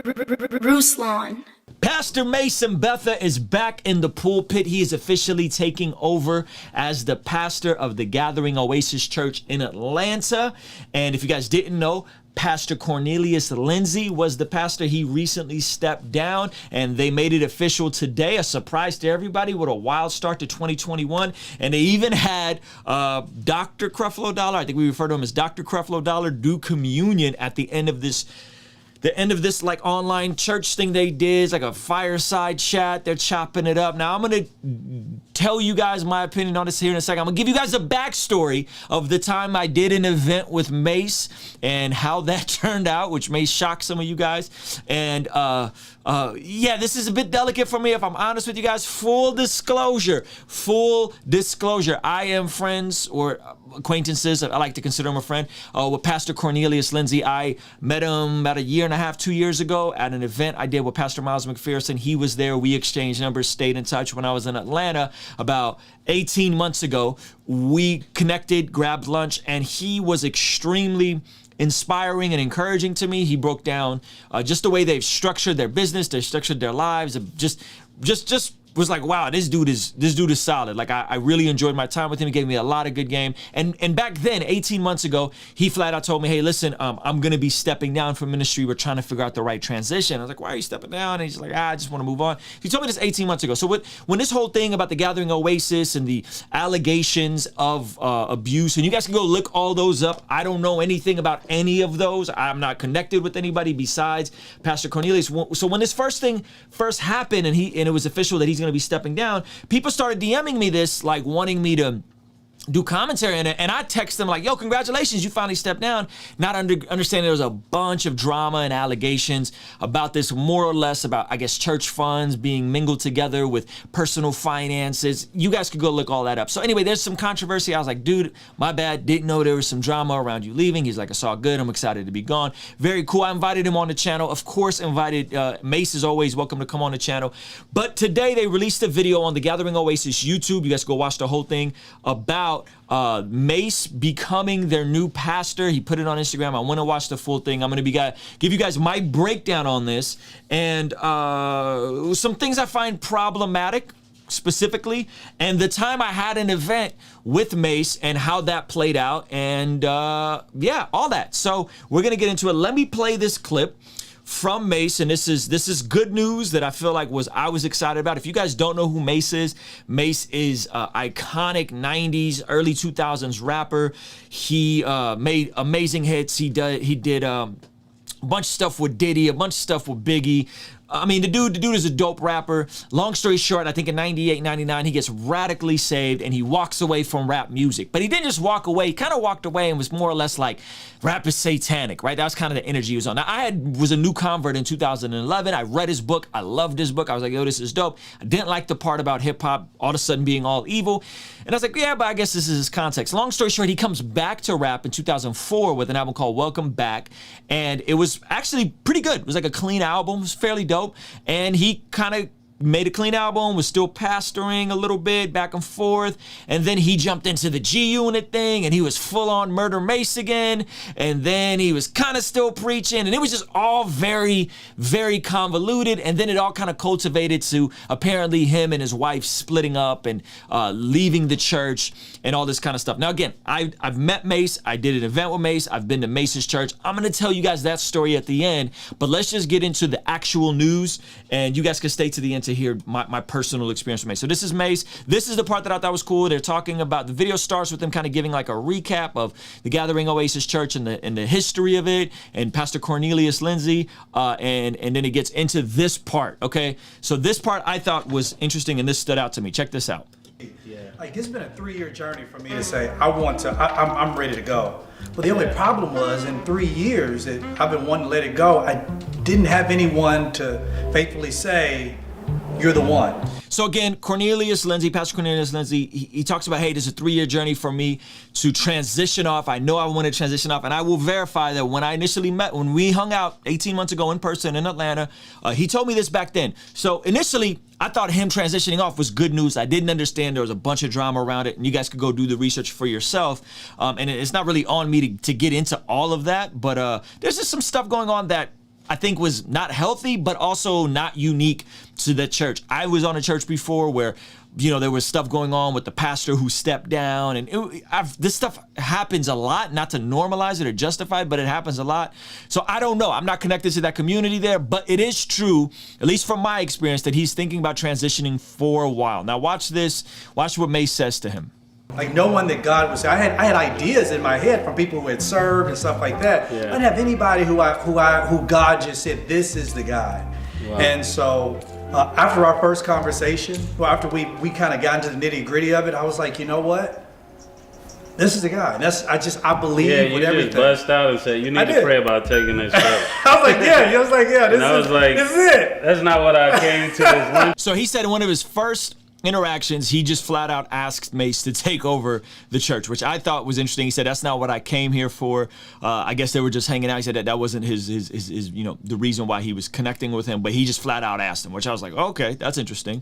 Ruslan. Pastor Mase Mbetha is back in the pulpit. He is officially taking over as the pastor of the Gathering Oasis Church in Atlanta. And if you guys didn't know, Pastor Cornelius Lindsay was the pastor. He recently stepped down, and they made it official today. A surprise to everybody with a wild start to 2021. And they even had Dr. Creflo Dollar, I think we refer to him as Dr. Creflo Dollar, do communion at the end of this like online church thing they did. It's like a fireside chat. They're chopping it up. Now I'm going to tell you guys my opinion on this here in a second. I'm going to give you guys a backstory of the time I did an event with Mase and how that turned out, which may shock some of you guys. And yeah, this is a bit delicate for me, if I'm honest with you guys. Full disclosure. I am friends or acquaintances, I like to consider him a friend, with Pastor Cornelius Lindsay. I met him about a year and a half, 2 years ago at an event I did with Pastor Miles McPherson. He was there. We exchanged numbers, stayed in touch. When I was in Atlanta about 18 months ago, we connected, grabbed lunch, and he was extremely inspiring and encouraging to me. He broke down just the way they've structured their business, they structured their lives, just was like, wow, this dude is solid. Like, I really enjoyed my time with him. He gave me a lot of good game. And back then, 18 months ago, he flat out told me, hey, listen, I'm going to be stepping down from ministry. We're trying to figure out the right transition. I was like, why are you stepping down? And he's like, I just want to move on. He told me this 18 months ago. So when this whole thing about the Gathering Oasis and the allegations of abuse, and you guys can go look all those up. I don't know anything about any of those. I'm not connected with anybody besides Pastor Cornelius. So when this first happened and it was official that he's going to be stepping down, people started DMing me this, like wanting me to do commentary on it, and I text them like, yo, congratulations, you finally stepped down, not understanding there was a bunch of drama and allegations about this, more or less about, I guess, church funds being mingled together with personal finances. You guys could go look all that up. So anyway, there's some controversy. I was like, dude, my bad, didn't know there was some drama around you leaving. He's like, it's all good, I'm excited to be gone. Very cool. I invited him on the channel. Of course, Mase is always welcome to come on the channel. But today they released a video on the Gathering Oasis YouTube. You guys go watch the whole thing about Mase becoming their new pastor. He put it on Instagram. I want to watch the full thing. I'm going to give you guys my breakdown on this and some things I find problematic specifically, and the time I had an event with Mase and how that played out, and yeah, all that. So we're going to get into it. Let me play this clip from Mase, and this is good news that I feel like I was excited about. If you guys don't know who Mase is iconic 90s, early 2000s rapper. He made amazing hits. He did a bunch of stuff with Diddy, a bunch of stuff with Biggie. I mean, the dude is a dope rapper. Long story short, I think in 98, 99, he gets radically saved and he walks away from rap music. But he didn't just walk away. He kind of walked away and was more or less like, rap is satanic, right? That was kind of the energy he was on. Now, I was a new convert in 2011. I read his book. I loved his book. I was like, yo, this is dope. I didn't like the part about hip hop all of a sudden being all evil. And I was like, yeah, but I guess this is his context. Long story short, he comes back to rap in 2004 with an album called Welcome Back. And it was actually pretty good. It was like a clean album. It was fairly dope. And he kind of made a clean album, was still pastoring a little bit back and forth, and then he jumped into the G Unit thing, and he was full on Murder Mase again, and then he was kind of still preaching, and it was just all very, very convoluted, and then it all kind of cultivated to apparently him and his wife splitting up and leaving the church and all this kind of stuff. Now again, I've met Mase, I did an event with Mase, I've been to Mase's church. I'm gonna tell you guys that story at the end, but let's just get into the actual news, and you guys can stay to the end to hear my personal experience with Mase. So this is Mase. This is the part that I thought was cool. They're talking about, the video starts with them kind of giving like a recap of the Gathering Oasis Church and the history of it, and Pastor Cornelius Lindsay, and then it gets into this part, okay? So this part I thought was interesting, and this stood out to me. Check this out. Yeah. Like, it's been a 3-year journey for me to say, I'm ready to go. But the only problem was, in 3 years that I've been wanting to let it go, I didn't have anyone to faithfully say, you're the one. So again, Cornelius Lindsay, Pastor Cornelius Lindsay, he talks about, hey, this is a 3-year journey for me to transition off. I know I want to transition off, and I will verify that when I initially met, when we hung out 18 months ago in person in Atlanta, he told me this back then. So initially, I thought him transitioning off was good news. I didn't understand there was a bunch of drama around it, and you guys could go do the research for yourself. And it's not really on me to get into all of that, but there's just some stuff going on that I think was not healthy, but also not unique to the church. I was on a church before where, you know, there was stuff going on with the pastor who stepped down, and this stuff happens a lot, not to normalize it or justify it, but it happens a lot. So I don't know. I'm not connected to that community there, but it is true, at least from my experience, that he's thinking about transitioning for a while. Now watch this. Watch what Mase says to him. Like no one that God was. I had ideas in my head from people who had served and stuff like that. Yeah. I didn't have anybody who God just said, this is the guy. Wow. And so after our first conversation, well, after we kind of got into the nitty gritty of it, I was like, you know what? This is the guy. And I believe Yeah, you with just everything. bust out and said, you need to pray about taking this step. I was like, yeah. This is it. That's not what I came to this one. So he said in one of his first interactions, he just flat out asked Mase to take over the church, which I thought was interesting. He said, that's not what I came here for. I guess they were just hanging out. He said that wasn't his, you know, the reason why he was connecting with him, but he just flat out asked him, which I was like, okay, that's interesting.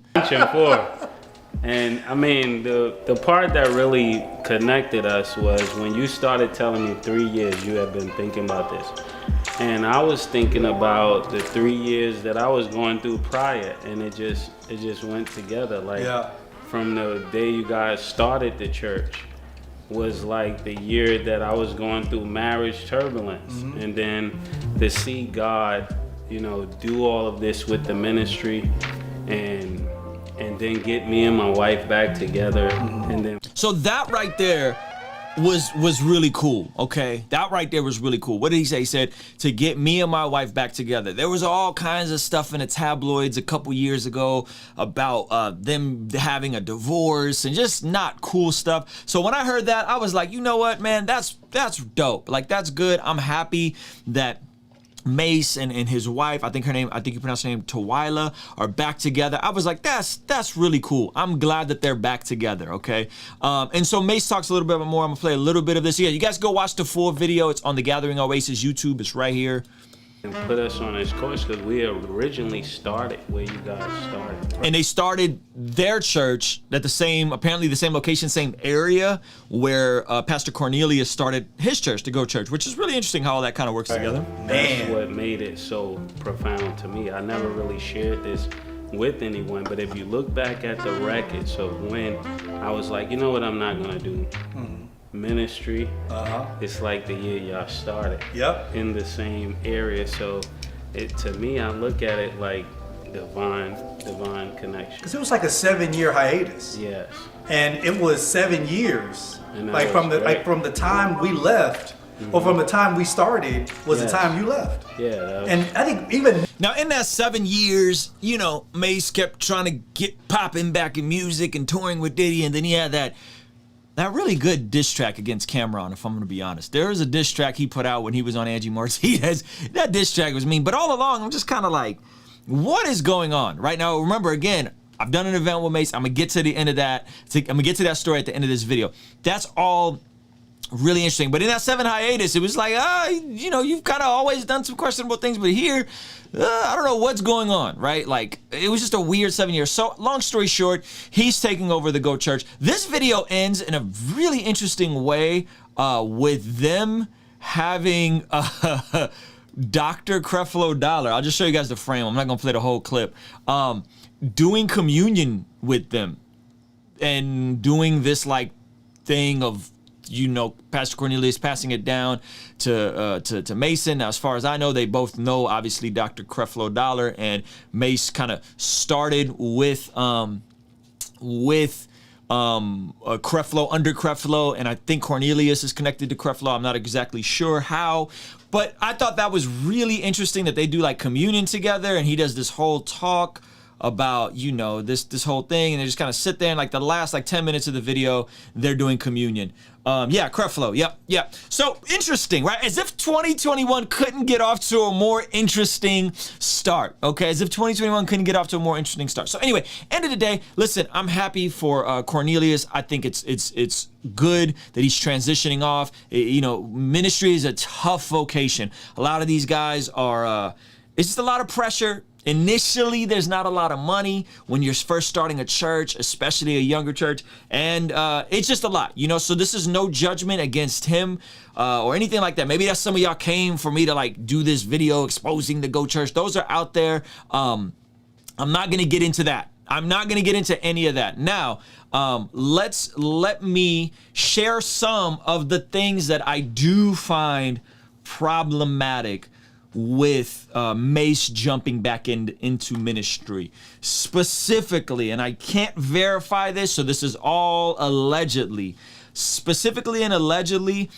And I mean, the part that really connected us was when you started telling me 3 years you had been thinking about this. And I was thinking about the 3 years that I was going through prior, and it just went together. Like from the day you guys started the church was like the year that I was going through marriage turbulence. And then to see God, you know, do all of this with the ministry and then get me and my wife back together. And then so that right there was really cool, okay? That right there was really cool. What did he say? He said, to get me and my wife back together. There was all kinds of stuff in the tabloids a couple years ago about them having a divorce and just not cool stuff. So when I heard that, I was like, you know what, man, that's dope. Like, that's good. I'm happy that Mase and his wife, I think you pronounce her name Tawila, are back together. I was like, that's really cool. I'm glad that they're back together, okay? And so Mase talks a little bit more. I'm gonna play a little bit of this. Yeah, you guys go watch the full video. It's on the Gathering Oasis YouTube. It's right here. And put us on this course because we originally started where you guys started. And they started their church at apparently the same location, same area where Pastor Cornelius started his church, to go church, which is really interesting how all that kind of works together. That's what made it so profound to me. I never really shared this with anyone, but if you look back at the records of when I was like, you know what, I'm not gonna do ministry. It's like the year y'all started in the same area. So to me, I look at it like divine connection. Because it was like a 7-year hiatus. Yes. And it was 7 years. And Like from the time we left, or from the time we started, was the time you left. Yeah. And I think even now in that 7 years, you know, Mase kept trying to get popping back in music and touring with Diddy, and then he had that really good diss track against Cameron, if I'm gonna be honest. There was a diss track he put out when he was on Angie Martinez. That diss track was mean, but all along I'm just kind of like, what is going on right now? Remember, again, I've done an event with Mase. I'm gonna get to the end of that. I'm gonna get to that story at the end of this video. That's all really interesting. But in that 7 hiatus, it was like, you know, you've kind of always done some questionable things, but here, I don't know what's going on, right? Like, it was just a weird 7 years. So, long story short, he's taking over the Go Church. This video ends in a really interesting way with them having Dr. Creflo Dollar. I'll just show you guys the frame. I'm not going to play the whole clip. Doing communion with them and doing this, like, thing of, you know, Pastor Cornelius passing it down to Mason. Now, as far as I know, they both know, obviously, Dr. Creflo Dollar, and Mase kind of started with Creflo, under Creflo, and I think Cornelius is connected to Creflo. I'm not exactly sure how, but I thought that was really interesting that they do like communion together, and he does this whole talk about, you know, this whole thing, and they just kind of sit there, and like the last like 10 minutes of the video, they're doing communion. Yeah, Creflo, yep. So interesting, right? As if 2021 couldn't get off to a more interesting start, okay? As if 2021 couldn't get off to a more interesting start. So anyway, end of the day, listen, I'm happy for Cornelius. I think it's good that he's transitioning off. You know, ministry is a tough vocation. A lot of these guys are, it's just a lot of pressure. Initially, there's not a lot of money when you're first starting a church, especially a younger church, and it's just a lot, you know. So this is no judgment against him or anything like that. Maybe that's some of y'all came for me to like do this video exposing the Go Church. Those are out there. I'm not gonna get into that. I'm not gonna get into any of that. Now, let me share some of the things that I do find problematic with Mase jumping back into ministry. Specifically, and I can't verify this, so this is all allegedly. Specifically and allegedly,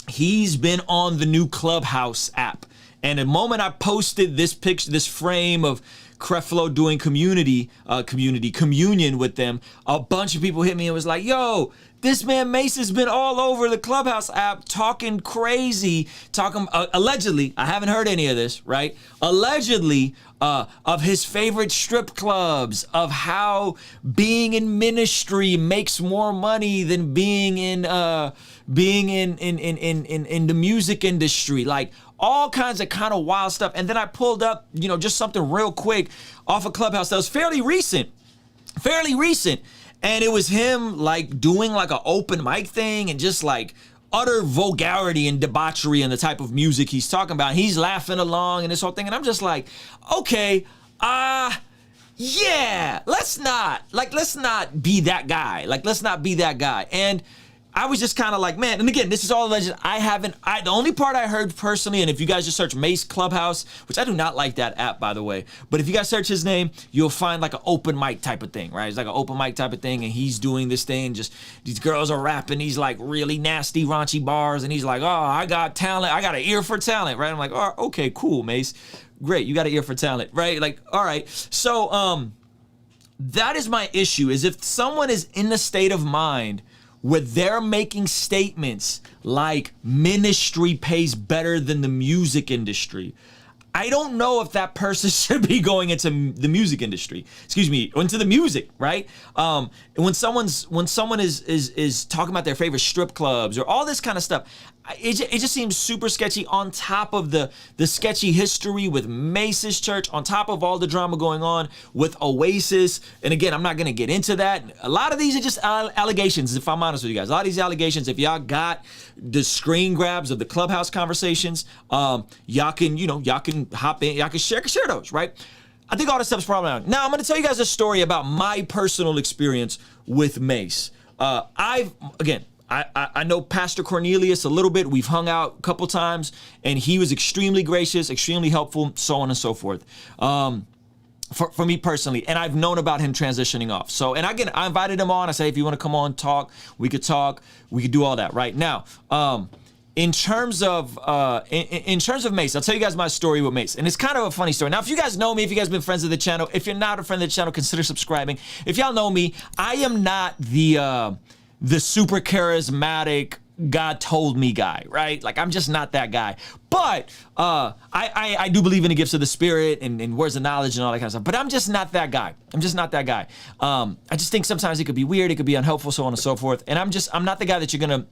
he's been on the new Clubhouse app. And the moment I posted this picture, this frame of Creflo doing communion with them, a bunch of people hit me and was like, yo, this man Mase has been all over the Clubhouse app talking crazy, allegedly, I haven't heard any of this, right? Allegedly, of his favorite strip clubs, of how being in ministry makes more money than being in the music industry, like all kinds of kind of wild stuff. And then I pulled up, you know, just something real quick off of Clubhouse that was fairly recent. And it was him like doing like an open mic thing and just like utter vulgarity and debauchery and the type of music he's talking about. He's laughing along and this whole thing. And I'm just like, okay, yeah, let's not be that guy. Like, let's not be that guy. And I was just kind of like, man, and again, this is all alleged. The only part I heard personally, and if you guys just search Mase Clubhouse, which I do not like that app, by the way, but if you guys search his name, you'll find like an open mic type of thing, right? It's like an open mic type of thing, and he's doing this thing, just these girls are rapping these like really nasty, raunchy bars, and he's like, oh, I got talent, I got an ear for talent, right? I'm like, oh, okay, cool, Mase. Great, you got an ear for talent, right? Like, all right. So, that is my issue, is if someone is in the state of mind where they're making statements like ministry pays better than the music industry, I don't know if that person should be going into the music industry. Excuse me, into the music, right? When someone is talking about their favorite strip clubs or all this kind of stuff, it just seems super sketchy, on top of the sketchy history with Mase's church, on top of all the drama going on with Oasis. And again, I'm not going to get into that. A lot of these are just allegations, if I'm honest with you guys. A lot of these allegations, if y'all got the screen grabs of the Clubhouse conversations, y'all can hop in, y'all can share those, right? I think all this stuff's problematic. Now, I'm going to tell you guys a story about my personal experience with Mase. I know Pastor Cornelius a little bit. We've hung out a couple times, and he was extremely gracious, extremely helpful, so on and so forth. For me personally, and I've known about him transitioning off. So, and again, I invited him on. I say, if you want to come on, talk, we could do all that right now. In terms of Mase, I'll tell you guys my story with Mase, and it's kind of a funny story. Now, if you guys know me, if you guys been friends of the channel, if you're not a friend of the channel, consider subscribing. If y'all know me, I am not the super charismatic God told me guy, right? Like, I'm just not that guy. But I do believe in the gifts of the Spirit and words of knowledge and all that kind of stuff. But I'm just not that guy. I just think sometimes it could be weird, it could be unhelpful, so on and so forth. And I'm not the guy that you're gonna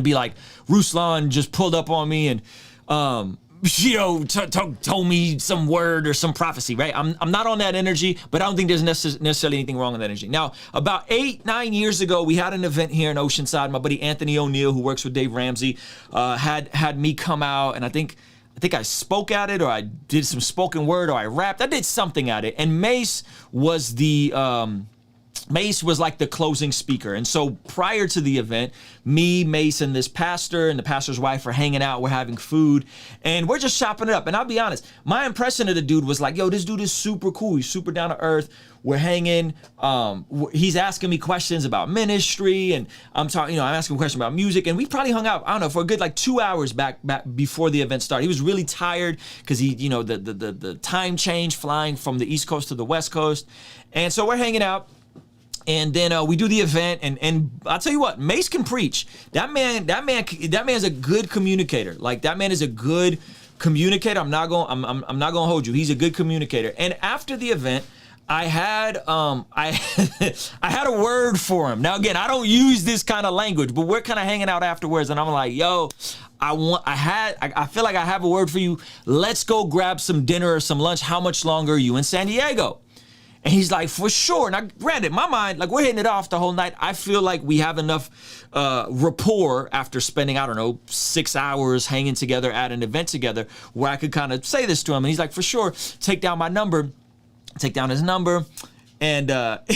be like, Ruslan just pulled up on me and told me some word or some prophecy, right? I'm not on that energy, but I don't think there's necessarily anything wrong with that energy. Now, about 8-9 years ago, we had an event here in Oceanside. My buddy Anthony O'Neill, who works with Dave Ramsey, had me come out, and I think I spoke at it, or I did some spoken word, or I rapped. I did something at it, and Mase was like the closing speaker. And so prior to the event, me, Mase, and this pastor and the pastor's wife are hanging out. We're having food and we're just chopping it up. And I'll be honest, my impression of the dude was like, yo, this dude is super cool. He's super down to earth. We're hanging. He's asking me questions about ministry, and I'm asking him questions about music. And we probably hung out, I don't know, for a good like 2 hours back before the event started. He was really tired because the time change, flying from the East Coast to the West Coast. And so we're hanging out. And then we do the event, and I'll tell you what, Mase can preach. That man's a good communicator. Like, that man is a good communicator. I'm not gonna hold you. He's a good communicator. And after the event, I had I had a word for him. Now again, I don't use this kind of language, but we're kind of hanging out afterwards, and I'm like, yo, I feel like I have a word for you. Let's go grab some dinner or some lunch. How much longer are you in San Diego? And he's like, for sure. Now, granted, in my mind, like, we're hitting it off the whole night. I feel like we have enough rapport after spending, I don't know, 6 hours hanging together at an event together where I could kind of say this to him. And he's like, for sure, take down my number. Take down his number. And and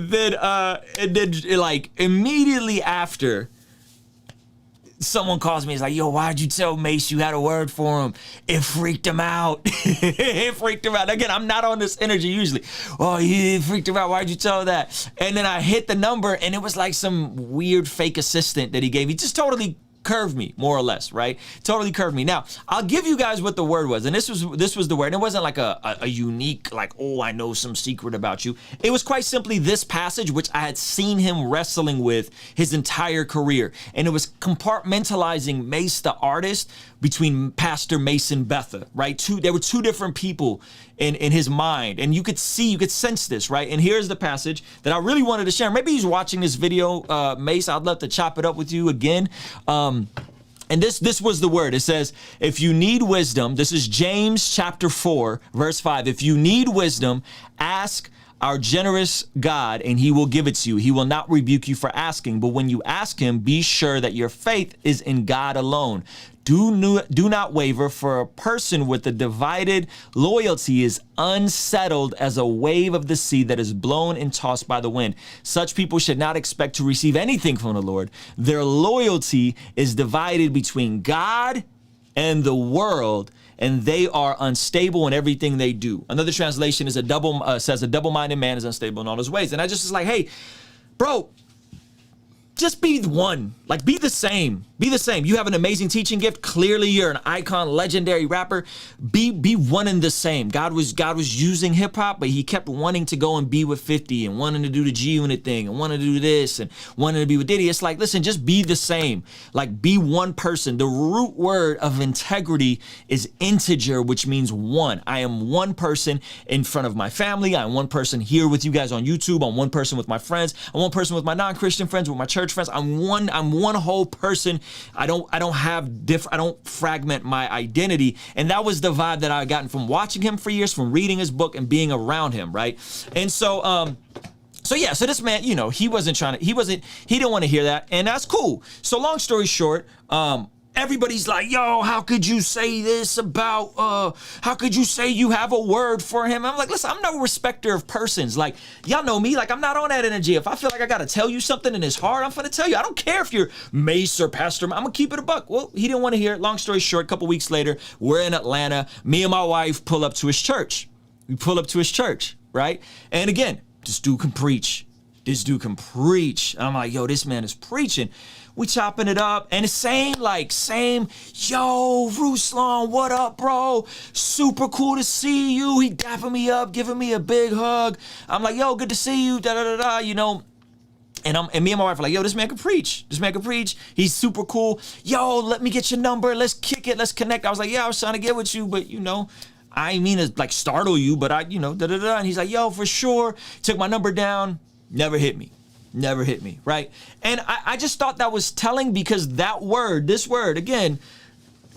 then like immediately after, someone calls me. He's like, yo, why'd you tell Mase you had a word for him? It freaked him out. It freaked him out. Again, I'm not on this energy usually. Oh, it freaked him out. Why'd you tell that? And then I hit the number, and it was like some weird fake assistant that he gave. He just totally curved me, more or less, right? Totally curved me. Now, I'll give you guys what the word was. And this was the word. And it wasn't like a unique, like, oh, I know some secret about you. It was quite simply this passage, which I had seen him wrestling with his entire career. And it was compartmentalizing Mase, the artist, between Pastor Mase and Betha, right? There were two different people in his mind. And you could sense this, right? And here's the passage that I really wanted to share. Maybe he's watching this video, Mase. I'd love to chop it up with you again. And this was the word. It says, if you need wisdom, this is James chapter 4, verse 5. If you need wisdom, ask our generous God, and he will give it to you. He will not rebuke you for asking, but when you ask him, be sure that your faith is in God alone. Do not waver, for a person with a divided loyalty is unsettled as a wave of the sea that is blown and tossed by the wind. Such people should not expect to receive anything from the Lord. Their loyalty is divided between God and the world, and they are unstable in everything they do. Another translation is says a double-minded man is unstable in all his ways. And I just was like, hey, bro, just be one. Like, be the same. Be the same. You have an amazing teaching gift. Clearly, you're an icon, legendary rapper. Be one and the same. God was using hip hop, but he kept wanting to go and be with 50 and wanting to do the G Unit thing and wanting to do this and wanting to be with Diddy. It's like, listen, just be the same. Like, be one person. The root word of integrity is integer, which means one. I am one person in front of my family. I'm one person here with you guys on YouTube. I'm one person with my friends. I'm one person with my non-Christian friends, with my church friends. I'm one whole person. I don't fragment my identity. And that was the vibe that I had gotten from watching him for years, from reading his book and being around him, right? And so this man, you know, he didn't want to hear that, and that's cool. So long story short, everybody's like, yo, how could you say this about, how could you say you have a word for him? I'm like, listen, I'm no respecter of persons. Like, y'all know me, like, I'm not on that energy. If I feel like I got to tell you something and it's hard, I'm going to tell you. I don't care if you're Mase or Pastor. I'm going to keep it a buck. Well, he didn't want to hear it. Long story short, a couple weeks later, we're in Atlanta. Me and my wife pull up to his church. We pull up to his church, right? And again, this dude can preach. And I'm like, yo, this man is preaching. We chopping it up, and it's same, yo, Ruslan, what up, bro? Super cool to see you. He dapping me up, giving me a big hug. I'm like, yo, good to see you, da-da-da-da, you know. And me and my wife are like, yo, this man can preach. He's super cool. Yo, let me get your number. Let's kick it. Let's connect. I was like, yeah, I was trying to get with you, but, you know, I ain't mean to, like, startle you, but da-da-da. And he's like, yo, for sure. Took my number down. Never hit me, right? And I just thought that was telling, because this word, again,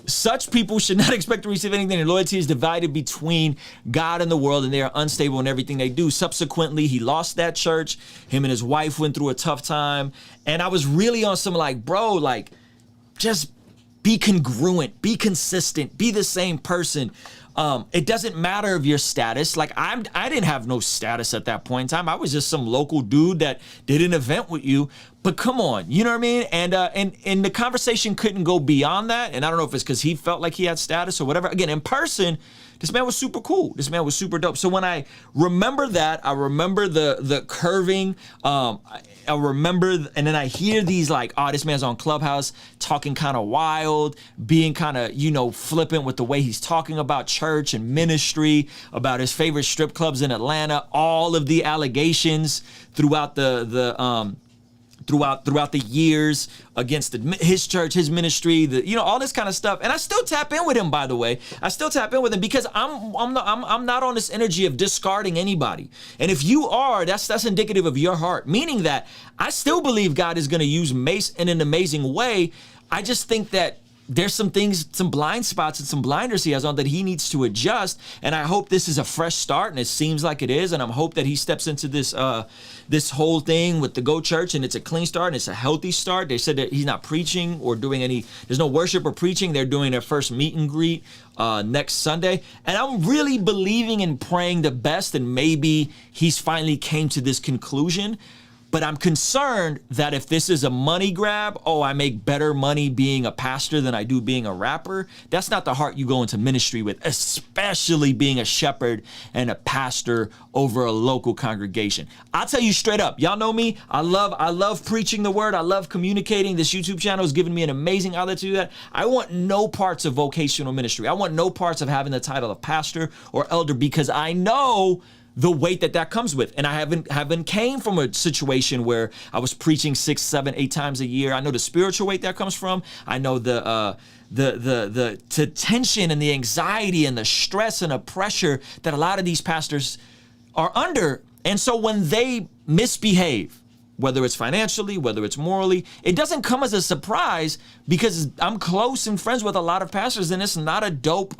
such people should not expect to receive anything. Their loyalty is divided between God and the world, and they are unstable in everything they do. Subsequently, he lost that church. Him and his wife went through a tough time. And I was really on some like, bro, like, just be congruent, be consistent, be the same person. It doesn't matter of your status. Like, I didn't have no status at that point in time. I was just some local dude that did an event with you. But come on, you know what I mean? And the conversation couldn't go beyond that. And I don't know if it's because he felt like he had status or whatever. Again, in person, this man was super cool. This man was super dope. So when I remember that, I remember the curving. I remember, and then I hear these like, oh, this man's on Clubhouse talking kind of wild, being kind of, you know, flippant with the way he's talking about church and ministry, about his favorite strip clubs in Atlanta, all of the allegations throughout the throughout the years against his church, his ministry, all this kind of stuff. And I still tap in with him, by the way. I still tap in with him because I'm not on this energy of discarding anybody. And if you are, that's indicative of your heart, meaning that I still believe God is going to use Mase in an amazing way. I just think that there's some things, some blind spots and some blinders he has on that he needs to adjust. And I hope this is a fresh start, and it seems like it is. And I hope that he steps into this this whole thing with the Go Church, and it's a clean start and it's a healthy start. They said that he's not preaching or doing there's no worship or preaching. They're doing their first meet and greet next Sunday. And I'm really believing and praying the best, and maybe he's finally came to this conclusion. But I'm concerned that if this is a money grab, I make better money being a pastor than I do being a rapper. That's not the heart you go into ministry with, especially being a shepherd and a pastor over a local congregation. I'll tell you straight up, y'all know me. I love preaching the word. I love communicating. This YouTube channel has given me an amazing outlet to do that. I want no parts of vocational ministry. I want no parts of having the title of pastor or elder, because I know the weight that comes with. And I haven't came from a situation where I was preaching 6, 7, 8 times a year. I know the spiritual weight that comes from. I know the tension and the anxiety and the stress and the pressure that a lot of these pastors are under. And so when they misbehave, whether it's financially, whether it's morally, it doesn't come as a surprise, because I'm close and friends with a lot of pastors, and it's not a dope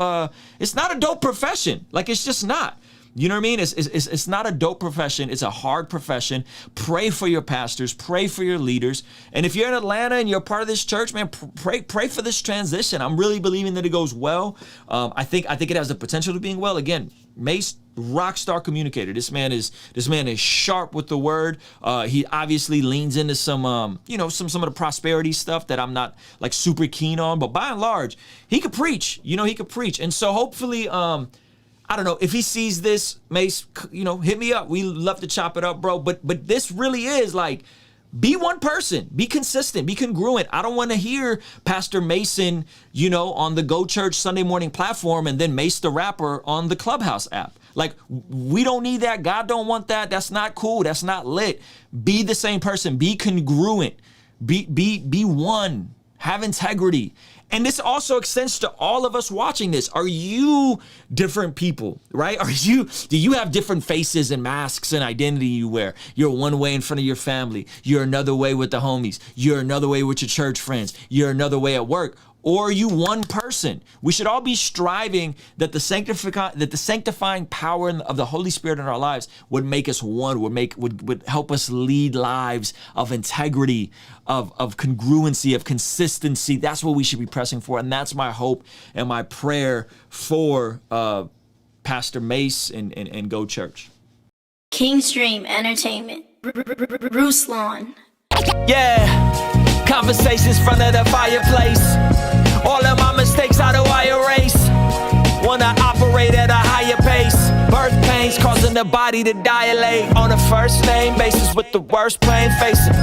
profession. Like, it's just not. You know what I mean? It's not a dope profession. It's a hard profession. Pray for your pastors. Pray for your leaders. And if you're in Atlanta and you're part of this church, man, pray for this transition. I'm really believing that it goes well. I think it has the potential to being well. Again, Mase, rock star communicator. This man is sharp with the word. He obviously leans into some of the prosperity stuff that I'm not like super keen on. But by and large, he could preach. He could preach. And so hopefully, I don't know if he sees this, Mase, hit me up. We love to chop it up, bro. But this really is like, be one person, be consistent, be congruent. I don't want to hear Pastor Mason, on the Go Church Sunday morning platform, and then Mase the rapper on the Clubhouse app. Like, we don't need that. God don't want that. That's not cool. That's not lit. Be the same person. Be congruent. Be one. Have integrity. And this also extends to all of us watching this. Are you different people, right? Do you have different faces and masks and identity you wear? You're one way in front of your family. You're another way with the homies. You're another way with your church friends. You're another way at work. Or are you one person? We should all be striving that the sanctifying power of the Holy Spirit in our lives would make us one, would help us lead lives of integrity, of congruency, of consistency. That's what we should be pressing for. And that's my hope and my prayer for Pastor Mase and Go Church. Kingstream Entertainment. Ruslan. Yeah, conversations front of the fireplace. All of my mistakes, how do I erase? Wanna operate at a higher pace. Birth pains causing the body to dilate. On a first name basis with the worst pain facing.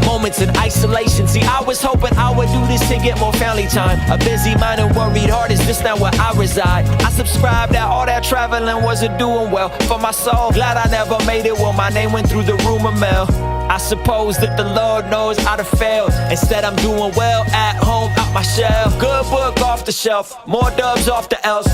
Moments in isolation. See, I was hoping I would do this to get more family time. A busy mind and worried heart, is this not where I reside? I subscribed that all that traveling wasn't doing well for my soul. Glad I never made it when my name went through the rumor mill. I suppose that the Lord knows I'd have failed. Instead, I'm doing well at home, out my shell. Good book off the shelf, more dubs off the else.